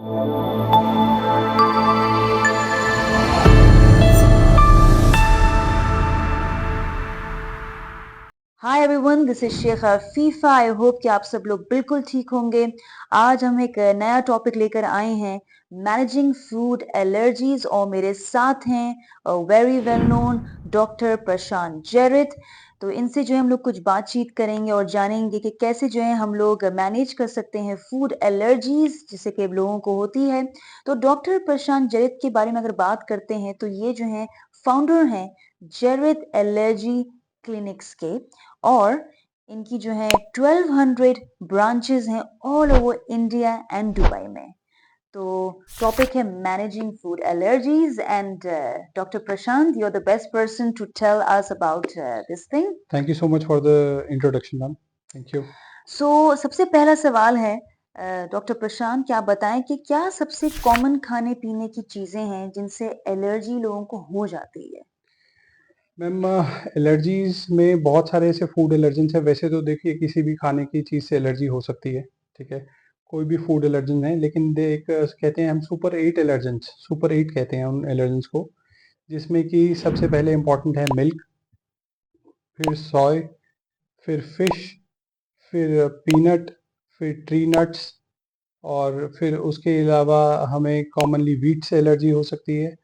Hi everyone, this is Sheikh Fifa. I hope कि आप सब लोग बिल्कुल ठीक होंगे। आज हम एक नया टॉपिक लेकर आए हैं, मैनेजिंग फूड एलर्जीज, और मेरे साथ हैं वेरी वेल नोन डॉक्टर प्रशांत जेरित। तो इनसे जो है हम लोग कुछ बातचीत करेंगे और जानेंगे कि कैसे जो है हम लोग मैनेज कर सकते हैं फूड एलर्जीज जिसे कि लोगों को होती है। तो डॉक्टर प्रशांत जेरित के बारे में अगर बात करते हैं तो ये जो है फाउंडर हैं जेरित एलर्जी क्लिनिक्स के, और इनकी जो है 1200 ब्रांचेस हैं all over India and Dubai में। तो टॉपिक है managing food allergies and doctor Prashant, you are the best person to tell us about this thing. Thank you so much for the introduction, ma'am. Thank you. सो सबसे पहला सवाल है doctor प्रशांत, क्या आप बताएं कि क्या सबसे कॉमन खाने पीने की चीजें हैं जिनसे एलर्जी लोगों को हो जाती है? मैम, एलर्जीज में बहुत सारे ऐसे फूड एलर्जेंस हैं। वैसे तो देखिए किसी भी खाने की चीज़ से एलर्जी हो सकती है, ठीक है। कोई भी फूड एलर्जन है, लेकिन कहते हैं हम सुपर 8 कहते हैं उन एलर्जेंस को, जिसमें कि सबसे पहले इम्पोर्टेंट है मिल्क, फिर सोय, फिर फिश, फिर पीनट, फिर ट्री नट्स, और फिर उसके अलावा हमें कॉमनली व्हीट से एलर्जी हो सकती है।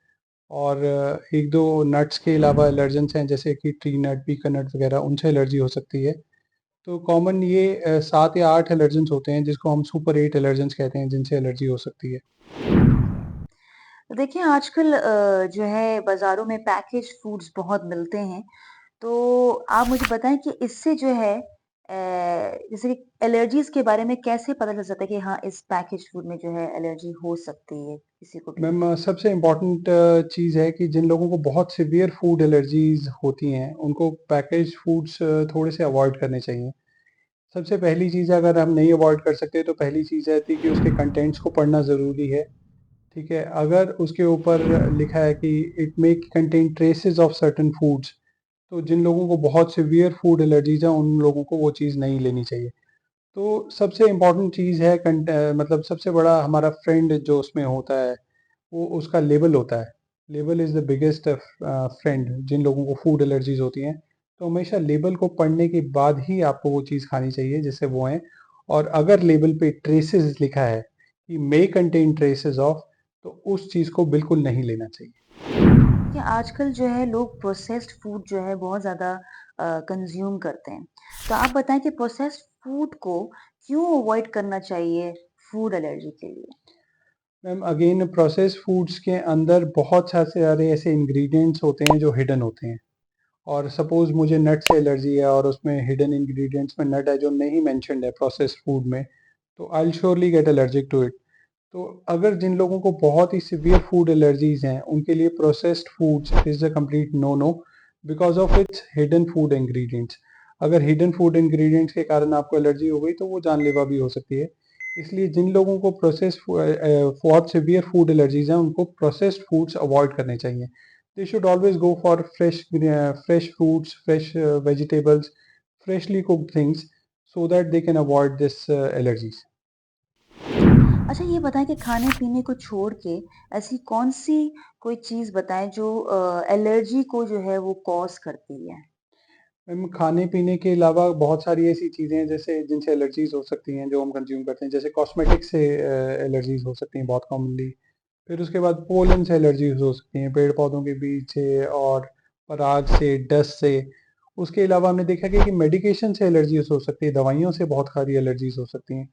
और एक दो नट्स के अलावा एलर्जेंस हैं, जैसे कि ट्री नट, पीकन नट वगैरह, उनसे एलर्जी हो सकती है। तो कॉमन ये 7 या 8 एलर्जेंस होते हैं, जिसको हम सुपर 8 एलर्जेंस कहते हैं, जिनसे एलर्जी हो सकती है। तो देखिए आजकल जो है बाजारों में पैकेज फूड्स बहुत मिलते हैं। तो आप मुझे बताएं कि इससे जो है जैसे कि एलर्जीज के बारे में कैसे पता चल सकता है कि हाँ इस पैकेज फूड में जो है एलर्जी हो सकती है किसी को भी? मैम, सबसे इम्पॉर्टेंट चीज़ है कि जिन लोगों को बहुत सिवियर फूड एलर्जीज होती हैं, उनको पैकेज फूड्स थोड़े से अवॉइड करने चाहिए। सबसे पहली चीज़, अगर हम नहीं अवॉइड कर सकते, तो पहली चीज़ रहती है कि उसके कंटेंट्स को पढ़ना ज़रूरी है, ठीक है। अगर उसके ऊपर लिखा है कि it may contain traces of certain foods, तो जिन लोगों को बहुत सिवियर फूड एलर्जीज है, उन लोगों को वो चीज़ नहीं लेनी चाहिए। तो सबसे इम्पोर्टेंट चीज़ है मतलब सबसे बड़ा हमारा फ्रेंड जो उसमें होता है, वो उसका लेबल होता है। Label is the biggest friend जिन लोगों को फूड एलर्जीज होती हैं। तो हमेशा लेबल को पढ़ने के बाद ही आपको वो चीज़ खानी चाहिए जिससे वो हैं। और अगर लेबल पे ट्रेसेस लिखा है कि मे कंटेन ट्रेसेस ऑफ, तो उस चीज़ को बिल्कुल नहीं लेना चाहिए। कि आजकल जो है लोग प्रोसेस्ड फूड जो है बहुत ज़्यादा कंज्यूम करते हैं। तो आप बताएं कि प्रोसेस्ड फूड को क्यों अवॉइड करना चाहिए फूड एलर्जी के लिए? मैम, अगेन प्रोसेस फूड्स के अंदर बहुत सारे ऐसे इंग्रेडिएंट्स होते हैं जो हिडन होते हैं। और सपोज मुझे नट से एलर्जी है और उसमें हिडन इंग्रेडिएंट्स में नट है जो नहीं मेंशन्ड है प्रोसेस्ड फूड में, तो I will surely get allergic to it. तो अगर जिन लोगों को बहुत ही सिवियर फूड एलर्जीज हैं, उनके लिए processed foods is a complete no no, because of its hidden food ingredients. अगर हिडन फूड इंग्रेडिएंट्स के कारण आपको एलर्जी हो गई, तो वो जानलेवा भी हो सकती है। इसलिए जिन लोगों को बहुत सिवियर फूड एलर्जीज हैं, उनको प्रोसेस्ड फूड्स अवॉइड करने चाहिए। They should always go for fresh fruits, fresh vegetables, freshly cooked things, so that they can avoid this allergies. अच्छा ये बताएं कि खाने-पीने को छोड़ के ऐसी कौन-सी कोई चीज़ बताएं जो एलर्जी को जो है वो कॉज़ करती है? मैम, खाने पीने के अलावा बहुत सारी ऐसी चीज़ें हैं जैसे जिनसे एलर्जीज हो सकती हैं, जो हम कंज्यूम करते हैं, जैसे कॉस्मेटिक से एलर्जीज हो सकती हैं बहुत कॉमनली। फिर उसके बाद पोलन से एलर्जीज हो सकती हैं, पेड़ पौधों के बीच से और पराग से, डस्ट से। उसके अलावा हमने देखा कि मेडिकेशन से एलर्जीज हो सकती है, दवाइयों से बहुत सारी एलर्जीज हो सकती हैं।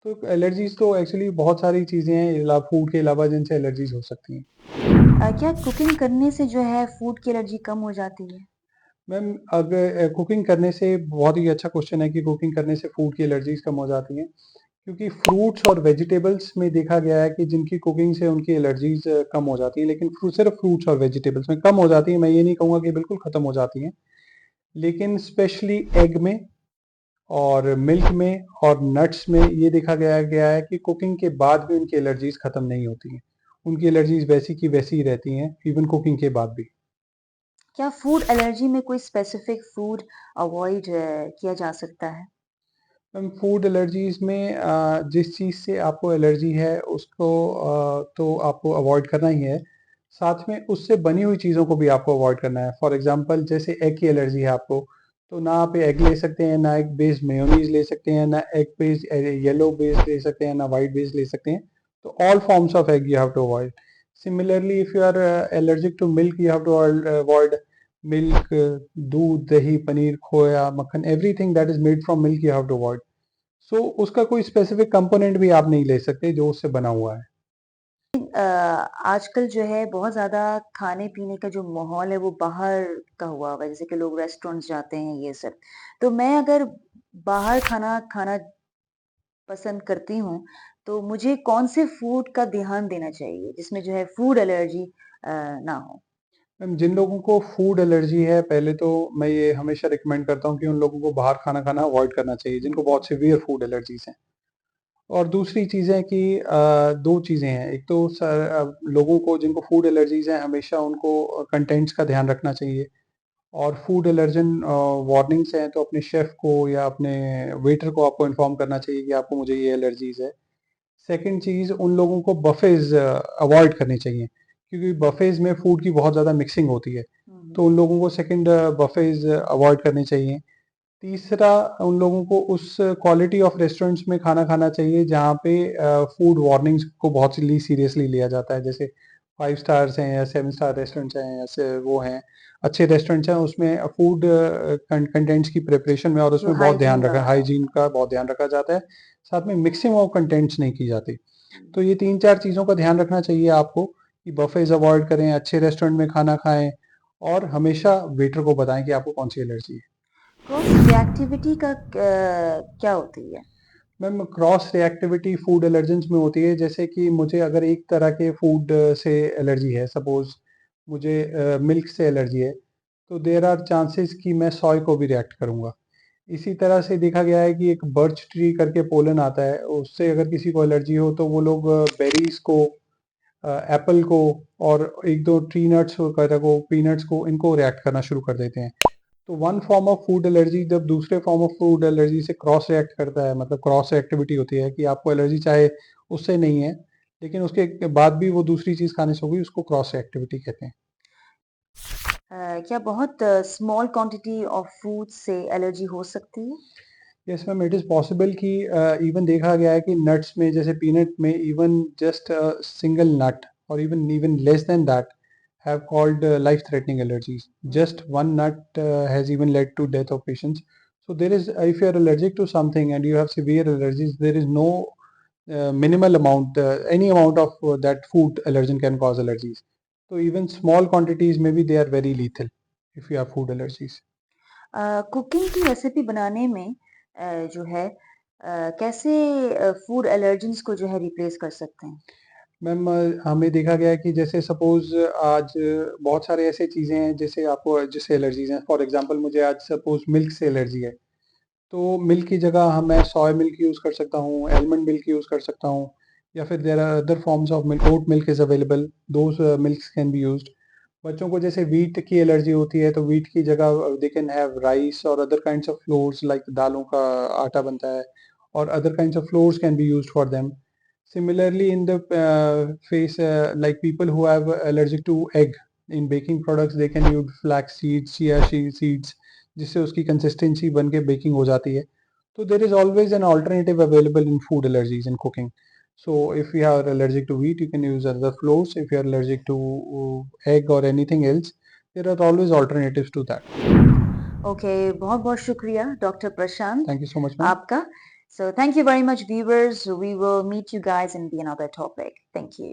तो एलर्जीज तो एक्चुअली बहुत सारी चीज़ें हैं फूड के अलावा जिनसे एलर्जीज हो सकती हैं। क्या कुकिंग करने से जो है फूड की एलर्जी कम हो जाती है? मैम, अगर कुकिंग करने से, बहुत ही अच्छा क्वेश्चन है कि कुकिंग करने से फूड की एलर्जीज कम हो जाती हैं, क्योंकि फ्रूट्स और वेजिटेबल्स में देखा गया है कि जिनकी कुकिंग से उनकी एलर्जीज कम हो जाती है। लेकिन सिर्फ फ्रूट्स और वेजिटेबल्स में कम हो जाती है, मैं ये नहीं कहूँगा कि बिल्कुल ख़त्म हो जाती हैं। लेकिन स्पेशली एग में और मिल्क में और नट्स में ये देखा गया है कि कुकिंग के बाद भी उनकी एलर्जीज ख़त्म नहीं होती हैं। उनकी एलर्जीज वैसी की वैसी ही रहती हैं, इवन कुकिंग के बाद भी। क्या फूड एलर्जी में कोई स्पेसिफिक फूड अवॉइड किया जा सकता है? मैम फूड एलर्जीज में जिस चीज़ से आपको एलर्जी है उसको तो आपको अवॉइड करना ही है। साथ में उससे बनी हुई चीज़ों को भी आपको अवॉइड करना है। फॉर एग्जांपल जैसे एग की एलर्जी है आपको, तो ना आप एग ले सकते हैं, ना एग बेस्ड मेयोनीज ले सकते हैं, ना एग बेस्ड येलो बेस्ड ले सकते हैं, ना वाइट बेस्ड ले सकते हैं। तो all forms of egg you have to avoid. Similarly if you are allergic to milk, you have to avoid milk, doodh, dahi, paneer, khoya, makhan, everything that is made from milk you have to avoid. So उसका कोई specific component भी आप नहीं ले सकते जो उससे बना हुआ है। आजकल जो है बहुत ज़्यादा खाने-पीने का जो माहौल है वो बाहर का हुआ हुआ है, जैसे कि लोग रेस्टोरेंट्स जाते हैं ये सब। तो मैं अगर बाहर खाना खाना पसंद करती हूँ, तो मुझे कौन से फूड का ध्यान देना चाहिए जिसमें जो है फूड एलर्जी ना हो? मैम जिन लोगों को फूड एलर्जी है, पहले तो मैं ये हमेशा रिकमेंड करता हूँ कि उन लोगों को बाहर खाना खाना अवॉइड करना चाहिए, जिनको हुँ, बहुत सीवियर फूड एलर्जीज़ हैं। और दूसरी चीज़ है कि 2 चीज़ें हैं, एक तो लोगों को जिनको फूड एलर्जीज़ हैं, हमेशा उनको कंटेंट्स का ध्यान रखना चाहिए। और फूड एलर्जन वार्निंग्स हैं, तो अपने शेफ़ को या अपने वेटर को आपको इन्फॉर्म करना चाहिए कि आपको मुझे ये एलर्जीज़ है। सेकंड चीज़, उन लोगों को बफेज़ अवॉइड करने चाहिए, क्योंकि बफेज़ में फूड की बहुत ज़्यादा मिक्सिंग होती है। हुँ, हुँ। तो उन लोगों को सेकंड बफेज़ अवॉइड करने चाहिए। तीसरा, उन लोगों को उस क्वालिटी ऑफ रेस्टोरेंट्स में खाना खाना चाहिए जहाँ पे फूड वार्निंग्स को बहुत सीरियसली लिया जाता है। जैसे 5 स्टार्स हैं या 7 स्टार रेस्टोरेंट्स हैं, ऐसे वो हैं, अच्छे रेस्टोरेंट्स हैं, उसमें फूड कंटेंट्स की प्रिपरेशन में और जो उसमें बहुत हाइजीन ध्यान का रखा, होता है। हाइजीन का बहुत ध्यान रखा जाता है। साथ में मिक्सिंग ऑफ कंटेंट्स नहीं की जाती। हुँ। तो ये 3-4 चीज़ों का ध्यान रखना चाहिए आपको कि बफेज़ अवॉइड करें, अच्छे रेस्टोरेंट में खाना खाएँ और हमेशा वेटर को बताएँ कि आपको कौन-सी एलर्जी है। क्रॉस रिएक्टिविटी का क्या होती है? Ma'am cross reactivity food allergens में होती है, जैसे कि मुझे अगर एक तरह के फूड से एलर्जी है, सपोज़ मुझे मिल्क से एलर्जी है, तो देयर आर चांसेस कि मैं सोय को भी रिएक्ट करूँगा। इसी तरह से देखा गया है कि एक बर्च ट्री करके पोलन आता है, उससे अगर किसी को एलर्जी हो तो वो लोग बेरीज़ को, एप्पल को और 1-2 ट्री नट्स वगैरह को, पीनट्स को, इनको रिएक्ट करना शुरू कर देते हैं। तो one form of food allergy जब दूसरे फॉर्म ऑफ फूड एलर्जी से क्रॉस रिएक्ट करता है, मतलब क्रॉस रिएक्टिविटी होती है कि आपको एलर्जी चाहे उससे नहीं है, लेकिन उसके बाद भी वो दूसरी चीज़ खाने से होगी, उसको क्रॉस रिएक्टिविटी कहते हैं। क्या बहुत स्मॉल क्वांटिटी ऑफ फूड से एलर्जी हो सकती है? Yes ma'am, it is possible कि इवन देखा गया है कि नट्स में, जैसे पीनट में, इवन जस्ट सिंगल नट और even even less than that have called life-threatening allergies. Just hmm. one nut has even led to death of patients. So there is, if you are allergic to something and you have severe allergies, there is no minimal amount, any amount of that food allergen can cause allergies. So even small quantities, maybe they are very lethal if you have food allergies. Cooking की recipe बनाने में जो है कैसे food allergens को जो है replace कर सकते हैं? मैम हमें देखा गया है कि जैसे सपोज़ आज बहुत सारे ऐसे चीज़ें हैं जैसे आपको जिससे एलर्जीज़ हैं। फॉर एग्ज़ाम्पल मुझे आज सपोज़ मिल्क से एलर्जी है। तो मिल्क की जगह मैं सोया मिल्क यूज़ कर सकता हूँ, आलमंड मिल्क यूज़ कर सकता हूँ, या फिर there are other forms of milk, oat milk is available, those milks can be used. बच्चों को जैसे व्हीट की एलर्जी होती है, तो व्हीट की जगह दे कैन हैव राइस और other kinds of floors, like दालों का आटा बनता है, और other kinds of floors can be used for them. Similarly, in the face, like people who have allergic to egg, in baking products, they can use flax seeds, seeds, जिससे उसकी consistency बन के baking हो जाती है। So there is always an alternative available in food allergies in cooking. So if you are allergic to wheat, you can use other flours. If you are allergic to egg or anything else, there are always alternatives to that. Okay, बहुत-बहुत शुक्रिया doctor Prashant Thank you so much, ma'am. आपका। So thank you very much viewers, we will meet you guys in the another topic. Thank you.